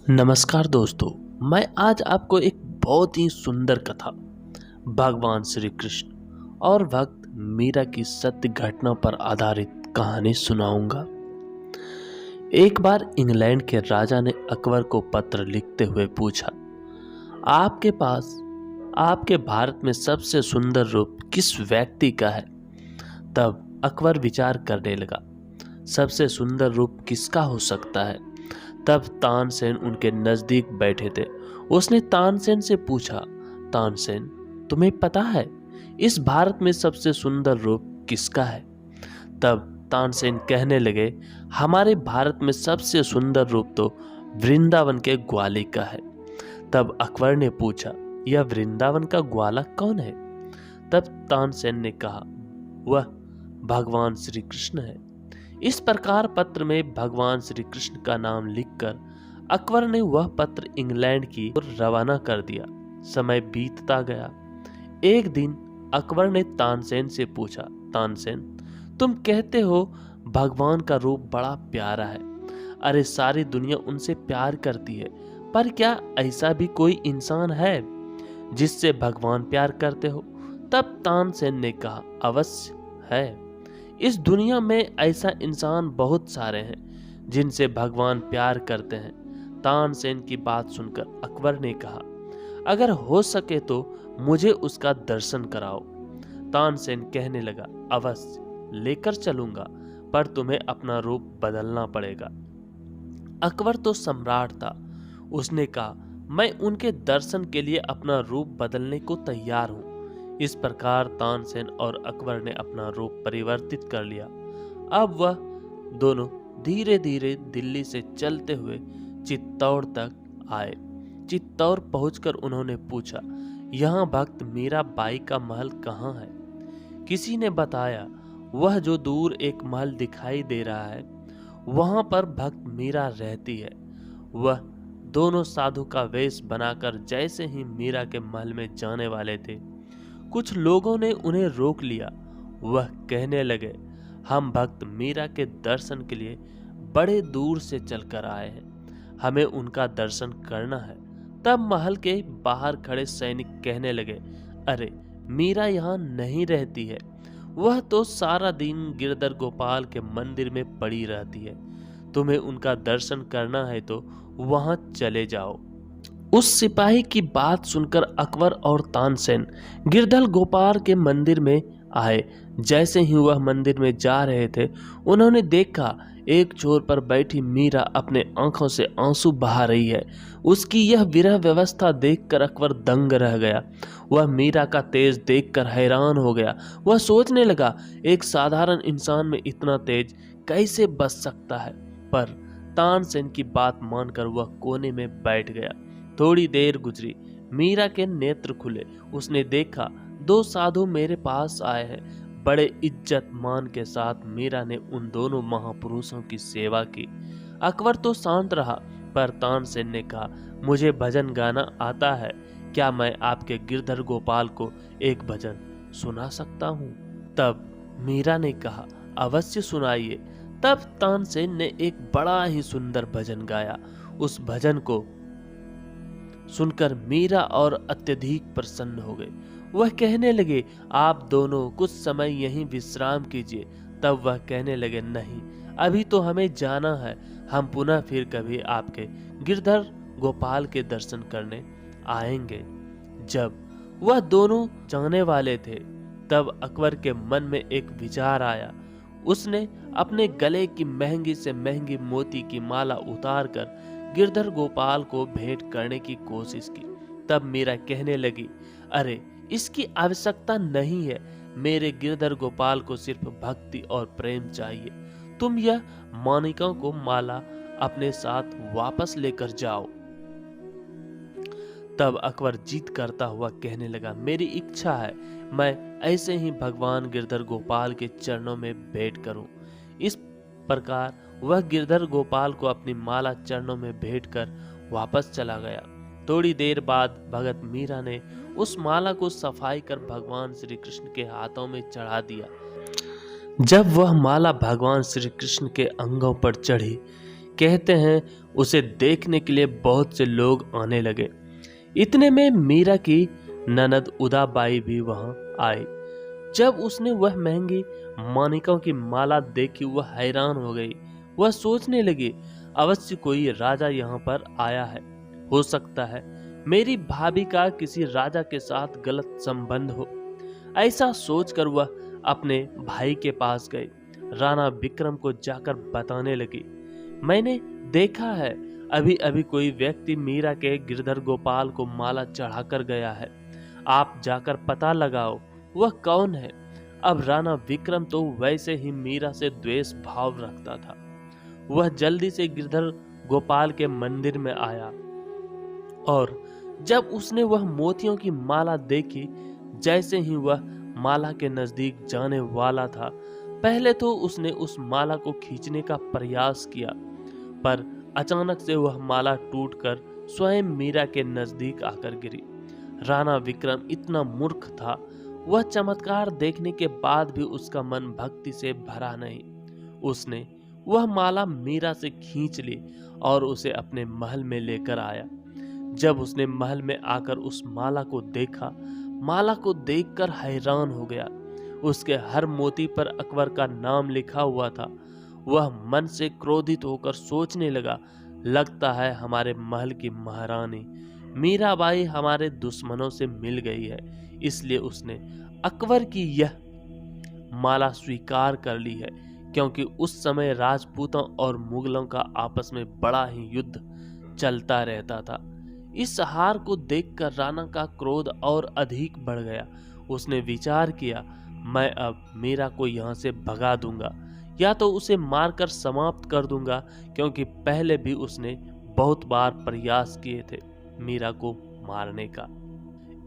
नमस्कार दोस्तों। मैं आज आपको एक बहुत ही सुंदर कथा भगवान श्री कृष्ण और भक्त मीरा की सत्य घटना पर आधारित कहानी सुनाऊंगा। एक बार इंग्लैंड के राजा ने अकबर को पत्र लिखते हुए पूछा, आपके पास आपके भारत में सबसे सुंदर रूप किस व्यक्ति का है? तब अकबर विचार करने लगा, सबसे सुंदर रूप किसका हो सकता है? तब तानसेन उनके नजदीक बैठे थे। उसने तानसेन से पूछा, तानसेन, तुम्हें पता है इस भारत में सबसे सुंदर रूप किसका है? तब तानसेन कहने लगे, हमारे भारत में सबसे सुंदर रूप तो वृंदावन के ग्वाली का है। तब अकबर ने पूछा, यह वृंदावन का ग्वाला कौन है? तब तानसेन ने कहा, वह भगवान श्री कृष्ण है। इस प्रकार पत्र में भगवान श्री कृष्ण का नाम लिखकर अकबर ने वह पत्र इंग्लैंड की ओर रवाना कर दिया। समय बीतता गया। एक दिन अकबर ने तानसेन से पूछा, तानसेन, तुम कहते हो भगवान का रूप बड़ा प्यारा है। अरे सारी दुनिया उनसे प्यार करती है, पर क्या ऐसा भी कोई इंसान है जिससे भगवान प्यार करते हो? तब तानसेन ने कहा, अवश्य है। इस दुनिया में ऐसा इंसान बहुत सारे हैं जिनसे भगवान प्यार करते हैं। तानसेन की बात सुनकर अकबर ने कहा, अगर हो सके तो मुझे उसका दर्शन कराओ। तानसेन कहने लगा, अवश्य लेकर चलूंगा, पर तुम्हें अपना रूप बदलना पड़ेगा। अकबर तो सम्राट था। उसने कहा, मैं उनके दर्शन के लिए अपना रूप बदलने को तैयार हूं। इस प्रकार तानसेन और अकबर ने अपना रूप परिवर्तित कर लिया। अब वह दोनों धीरे धीरे दिल्ली से चलते हुए चित्तौड़ तक आए। चित्तौड़ पहुंचकर उन्होंने पूछा, यहाँ भक्त मीरा बाई का महल कहाँ है? किसी ने बताया, वह जो दूर एक महल दिखाई दे रहा है, वहां पर भक्त मीरा रहती है। वह दोनों साधु का वेश बनाकर जैसे ही मीरा के महल में जाने वाले थे, कुछ लोगों ने उन्हें रोक लिया। वह कहने लगे, हम भक्त मीरा के दर्शन के लिए बड़े दूर से चलकर आए हैं, हमें उनका दर्शन करना है। तब महल के बाहर खड़े सैनिक कहने लगे, अरे मीरा यहाँ नहीं रहती है, वह तो सारा दिन गिरधर गोपाल के मंदिर में पड़ी रहती है। तुम्हें उनका दर्शन करना है तो वहां चले जाओ। उस सिपाही की बात सुनकर अकबर और तानसेन गिरधर गोपाल के मंदिर में आए। जैसे ही वह मंदिर में जा रहे थे, उन्होंने देखा एक छोर पर बैठी मीरा अपने आंखों से आंसू बहा रही है। उसकी यह विरह व्यवस्था देखकर अकबर दंग रह गया। वह मीरा का तेज देखकर हैरान हो गया। वह सोचने लगा, एक साधारण इंसान में इतना तेज कैसे बच सकता है? पर तानसेन की बात मानकर वह कोने में बैठ गया। थोड़ी देर गुजरी, मीरा के नेत्र खुले। उसने देखा दो साधु मेरे पास आए हैं। बड़े इज्जत मान के साथ मीरा ने उन दोनों महापुरुषों की सेवा की। अकबर तो शांत रहा, पर तानसेन ने कहा, मुझे भजन गाना आता है, क्या मैं आपके गिरधर गोपाल को एक भजन सुना सकता हूँ? तब मीरा ने कहा, अवश्य सुनाइए। तब तानसेन ने एक बड़ा ही सुंदर भजन गाया। उस भजन को सुनकर मीरा और अत्यधिक प्रसन्न हो गए। वह कहने लगे, आप दोनों कुछ समय यहीं विश्राम कीजिए। तब वह कहने लगे, नहीं, अभी तो हमें जाना है, हम पुनः फिर कभी आपके गिरधर गोपाल के दर्शन करने आएंगे। जब वह दोनों जाने वाले थे, तब अकबर के मन में एक विचार आया। उसने अपने गले की महंगी से महंगी मोती की माला उतारकर गिरधर गोपाल को भेंट करने की कोशिश की। तब मीरा कहने लगी, अरे इसकी आवश्यकता नहीं है, मेरे गिरधर गोपाल को सिर्फ भक्ति और प्रेम चाहिए। तुम यह मानिकों को माला अपने साथ वापस लेकर जाओ। तब अकबर जिद करता हुआ कहने लगा, मेरी इच्छा है, मैं ऐसे ही भगवान गिरधर गोपाल के चरणों में भेंट करूं। इस प्रकार वह गिरधर गोपाल को अपनी माला चरणों में भेंट कर वापस चला गया। थोड़ी देर बाद भगत मीरा ने उस माला को सफाई कर भगवान श्री कृष्ण के हाथों में चढ़ा दिया। जब वह माला भगवान श्री कृष्ण के अंगों पर चढ़ी, कहते हैं उसे देखने के लिए बहुत से लोग आने लगे। इतने में मीरा की ननद उदाबाई भी वहां आई। जब उसने वह महंगी मानिकों की माला देखी वह हैरान हो गई। वह सोचने लगी, अवश्य कोई राजा यहाँ पर आया है। हो सकता है मेरी भाभी का किसी राजा के साथ गलत संबंध हो। ऐसा सोचकर वह अपने भाई के पास गई। राणा विक्रम को जाकर बताने लगी, मैंने देखा है अभी अभी कोई व्यक्ति मीरा के गिरधर गोपाल को माला चढ़ाकर गया है। आप जाकर पता लगाओ वह कौन है। अब राणा विक्रम तो वैसे ही मीरा से द्वेष भाव रखता था। वह जल्दी से गिरधर गोपाल के मंदिर में आया और जब उसने वह मोतियों की माला देखी, जैसे ही वह माला के नजदीक जाने वाला था, पहले तो उसने उस माला को खींचने का प्रयास किया, पर अचानक से वह माला टूटकर स्वयं मीरा के नजदीक आकर गिरी। राणा विक्रम इतना मूर्ख था, वह चमत्कार देखने के बाद भी उसका मन भक्ति से भरा नहीं। उसने वह माला मीरा से खींच ली और उसे अपने महल में लेकर आया। जब उसने महल में आकर उस माला को देखा, माला को देखकर हैरान हो गया। उसके हर मोती पर अकबर का नाम लिखा हुआ था। वह मन से क्रोधित होकर सोचने लगा, लगता है हमारे महल की महारानी मीराबाई हमारे दुश्मनों से मिल गई है, इसलिए उसने अकबर की यह माला स्वीकार कर ली है। क्योंकि उस समय राजपूतों और मुगलों का आपस में बड़ा ही युद्ध चलता रहता था। इस हार को देखकर राणा का क्रोध और अधिक बढ़ गया। उसने विचार किया, मैं अब मीरा को यहाँ से भगा दूंगा या तो उसे मारकर समाप्त कर दूंगा, क्योंकि पहले भी उसने बहुत बार प्रयास किए थे मीरा को मारने का।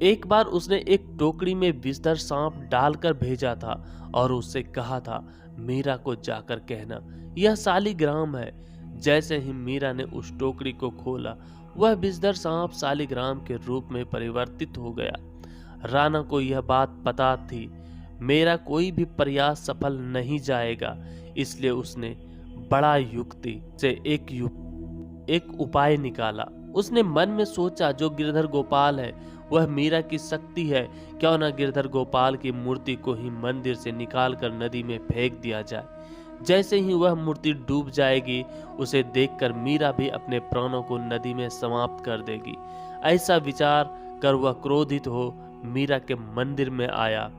एक बार उसने एक टोकरी में विषधर सांप डालकर भेजा था और उससे कहा था, मीरा को जाकर कहना यह शालिग्राम है। जैसे ही मीरा ने उस टोकरी को खोला, वह विषधर सांप शालिग्राम के रूप में परिवर्तित हो गया। राणा को यह बात पता थी मेरा कोई भी प्रयास सफल नहीं जाएगा, इसलिए उसने बड़ा युक्ति से एक उपाय निकाला। उसने मन में सोचा, जो गिरधर गोपाल है वह मीरा की शक्ति है, क्यों न गिरधर गोपाल की मूर्ति को ही मंदिर से निकालकर नदी में फेंक दिया जाए। जैसे ही वह मूर्ति डूब जाएगी, उसे देखकर मीरा भी अपने प्राणों को नदी में समाप्त कर देगी। ऐसा विचार कर वह क्रोधित हो मीरा के मंदिर में आया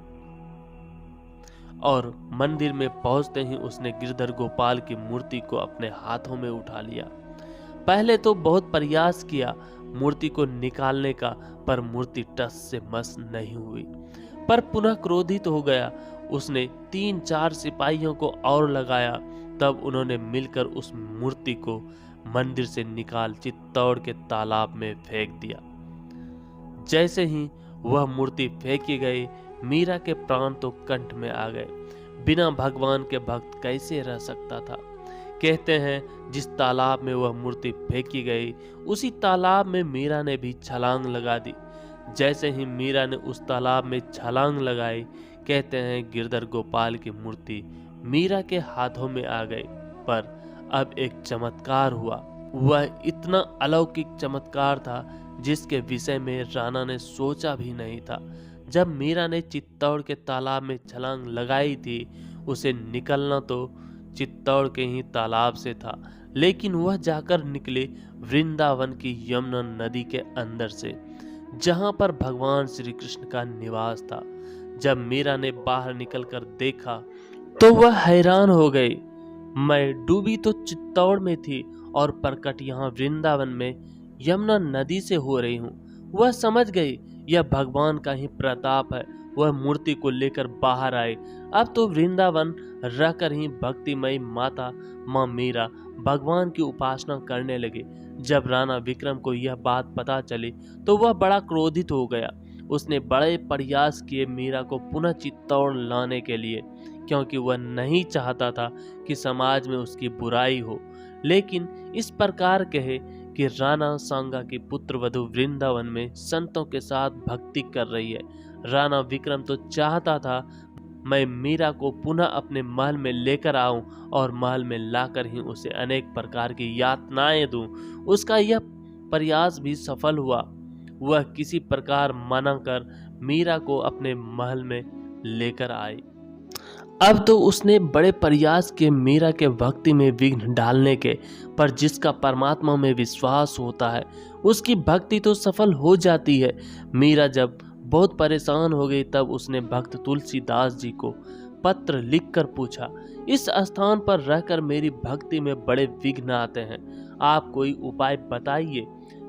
और मंदिर में पहुंचते ही उसने गिरधर गोपाल की मूर्ति को अपने हाथों में उठा लिया। पहले तो बहुत प्रयास किया मूर्ति को निकालने का, पर मूर्ति टस से मस नहीं हुई। पर पुनः क्रोधित हो गया। उसने 3-4 सिपाहियों को और लगाया। तब उन्होंने मिलकर उस मूर्ति को मंदिर से निकाल चित्तौड़ के तालाब में फेंक दिया। जैसे ही वह मूर्ति फेंकी गई, मीरा के प्राण तो कंठ में आ गए। बिना भगवान के भक्त कैसे रह सकता था। कहते हैं जिस तालाब में वह मूर्ति फेंकी गई, उसी तालाब में मीरा ने भी छलांग लगा दी। जैसे ही मीरा ने उस तालाब में छलांग लगाई, कहते हैं गिरधर गोपाल की मूर्ति मीरा के हाथों में आ गई। पर अब एक चमत्कार हुआ। वह इतना अलौकिक चमत्कार था जिसके विषय में राणा ने सोचा भी नहीं था। जब मीरा ने चित्तौड़ के तालाब में छलांग लगाई थी, उसे निकलना तो चित्तौड़ के ही तालाब से था, लेकिन वह जाकर निकले वृंदावन की यमुना नदी के अंदर से, जहां पर भगवान श्री कृष्ण का निवास था। जब मीरा ने बाहर निकलकर देखा तो वह हैरान हो गई। मैं डूबी तो चित्तौड़ में थी और प्रकट यहाँ वृंदावन में यमुना नदी से हो रही हूँ। वह समझ गई यह भगवान का ही प्रताप है। वह मूर्ति को लेकर बाहर आए। अब तो वृंदावन रहकर ही भक्तिमयी माता माँ मीरा भगवान की उपासना करने लगे। जब राणा विक्रम को यह बात पता चली तो वह बड़ा क्रोधित हो गया। उसने बड़े प्रयास किए मीरा को पुनः चित्तौड़ लाने के लिए, क्योंकि वह नहीं चाहता था कि समाज में उसकी बुराई हो। लेकिन इस प्रकार कहे कि राणा सांगा की पुत्र वधू वृंदावन में संतों के साथ भक्ति कर रही है। राणा विक्रम तो चाहता था मैं मीरा को पुनः अपने महल में लेकर आऊं और महल में लाकर ही उसे अनेक प्रकार की यातनाएं दूं। उसका यह प्रयास भी सफल हुआ। वह किसी प्रकार मना कर मीरा को अपने महल में लेकर आई। अब तो उसने बड़े प्रयास किए मीरा के भक्ति में विघ्न डालने के, पर जिसका परमात्मा में विश्वास होता है उसकी भक्ति तो सफल हो जाती है। मीरा जब बहुत परेशान हो गई तब उसने भक्त तुलसीदास जी को पत्र लिखकर पूछा, इस स्थान पर रहकर मेरी भक्ति में बड़े विघ्न आते हैं, आप कोई उपाय बताइए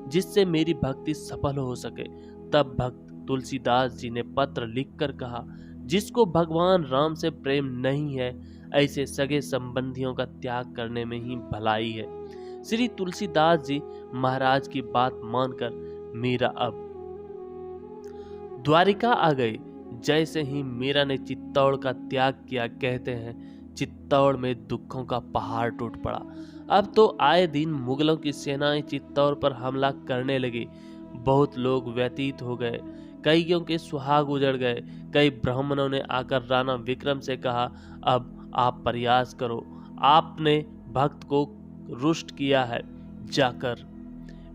जिससे मेरी भक्ति सफल हो सके। तब भक्त तुलसीदास जी ने पत्र लिखकर कहा, जिसको भगवान राम से प्रेम नहीं है ऐसे सगे संबंधियों का त्याग करने में ही भलाई है। श्री तुलसीदास जी महाराज की बात मानकर मीरा अब द्वारिका आ गई। जैसे ही मीरा ने चित्तौड़ का त्याग किया, कहते हैं चित्तौड़ में दुखों का पहाड़ टूट पड़ा। अब तो आए दिन मुगलों की सेनाएं चित्तौड़ पर हमला करने लगी। बहुत लोग व्यतीत हो गए, कईयों के सुहाग उजड़ गए। कई ब्राह्मणों ने आकर राणा विक्रम से कहा, अब आप प्रयास करो, आपने भक्त को रुष्ट किया है, जाकर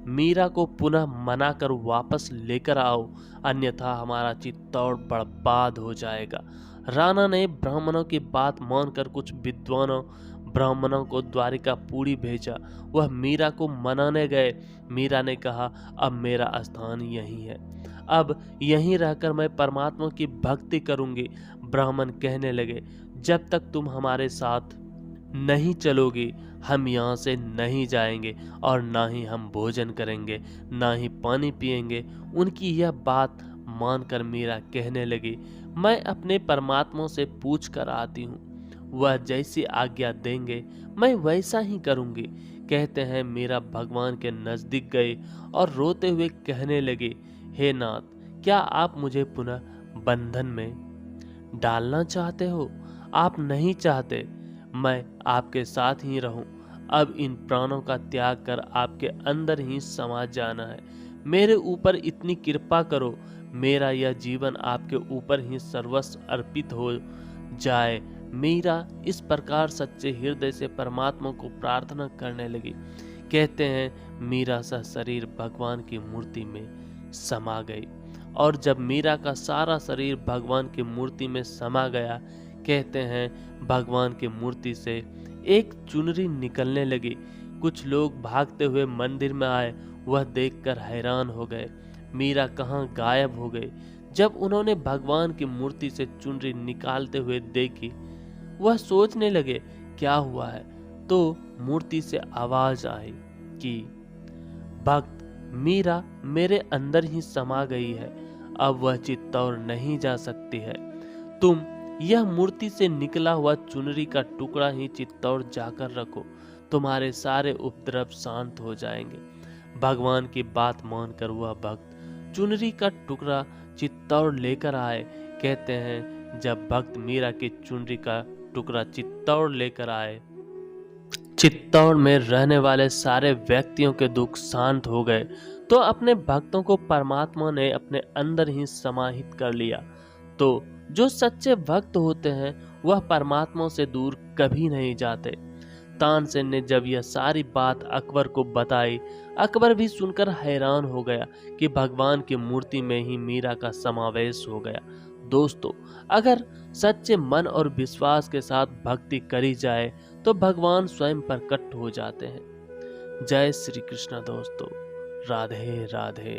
मीरा को पुनः मनाकर वापस लेकर आओ, अन्यथा हमारा चित्तौड़ बर्बाद हो जाएगा। राणा ने ब्राह्मणों की बात मानकर कुछ विद्वानों ब्राह्मणों को द्वारिकापुरी भेजा। वह मीरा को मनाने गए। मीरा ने कहा, अब मेरा स्थान यही है, अब यहीं रहकर मैं परमात्मा की भक्ति करूंगी। ब्राह्मण कहने लगे, जब तक तुम हमारे साथ नहीं चलोगी हम यहाँ से नहीं जाएंगे और ना ही हम भोजन करेंगे, ना ही पानी पिएंगे। उनकी यह बात मानकर मीरा कहने लगी, मैं अपने परमात्मा से पूछ कर आती हूँ, वह जैसी आज्ञा देंगे मैं वैसा ही करूँगी। कहते हैं मीरा भगवान के नजदीक गई और रोते हुए कहने लगी, हे नाथ, क्या आप मुझे पुनः बंधन में डालना चाहते हो? आप नहीं चाहते मैं आपके साथ ही रहूं। अब इन प्राणों का त्याग कर आपके अंदर ही समा जाना है। मेरे ऊपर इतनी कृपा करो, मेरा यह जीवन आपके ऊपर ही सर्वस्व अर्पित हो जाए। मीरा इस प्रकार सच्चे हृदय से परमात्मा को प्रार्थना करने लगी। कहते हैं मीरा सा शरीर भगवान की मूर्ति में समा गई, और जब मीरा का सारा शरीर भगवान की मूर्ति में समा गया, कहते हैं भगवान की मूर्ति से एक चुनरी निकलने लगी। कुछ लोग भागते हुए मंदिर में आए, वह देखकर हैरान हो गए, मीरा कहाँ गायब हो गई। जब उन्होंने भगवान की मूर्ति से चुनरी निकालते हुए देखी, वह सोचने लगे क्या हुआ है, तो मूर्ति से आवाज आई कि भक्त मीरा मेरे अंदर ही समा गई है, अब वह चित्तौड़ नहीं जा सकती है। तुम यह मूर्ति से निकला हुआ चुनरी का टुकड़ा ही चित्तौड़ जाकर रखो, तुम्हारे सारे उपद्रव शांत हो जाएंगे। भगवान की बात मानकर वह भक्त चुनरी का टुकड़ा चित्तौड़ लेकर आए। कहते हैं जब भक्त मीरा की चुनरी का टुकड़ा चित्तौड़ लेकर आए, चित्तौड़ में रहने वाले सारे व्यक्तियों के दुख शांत हो गए। तो अपने भक्तों को परमात्मा ने अपने अंदर ही समाहित कर लिया। तो जो सच्चे भक्त होते हैं वह परमात्मा से दूर कभी नहीं जाते। तानसेन ने जब यह सारी बात अकबर को बताई, अकबर भी सुनकर हैरान हो गया कि भगवान की मूर्ति में ही मीरा का समावेश हो गया। दोस्तों, अगर सच्चे मन और विश्वास के साथ भक्ति करी जाए तो भगवान स्वयं प्रकट हो जाते हैं। जय श्री कृष्ण दोस्तों, राधे राधे।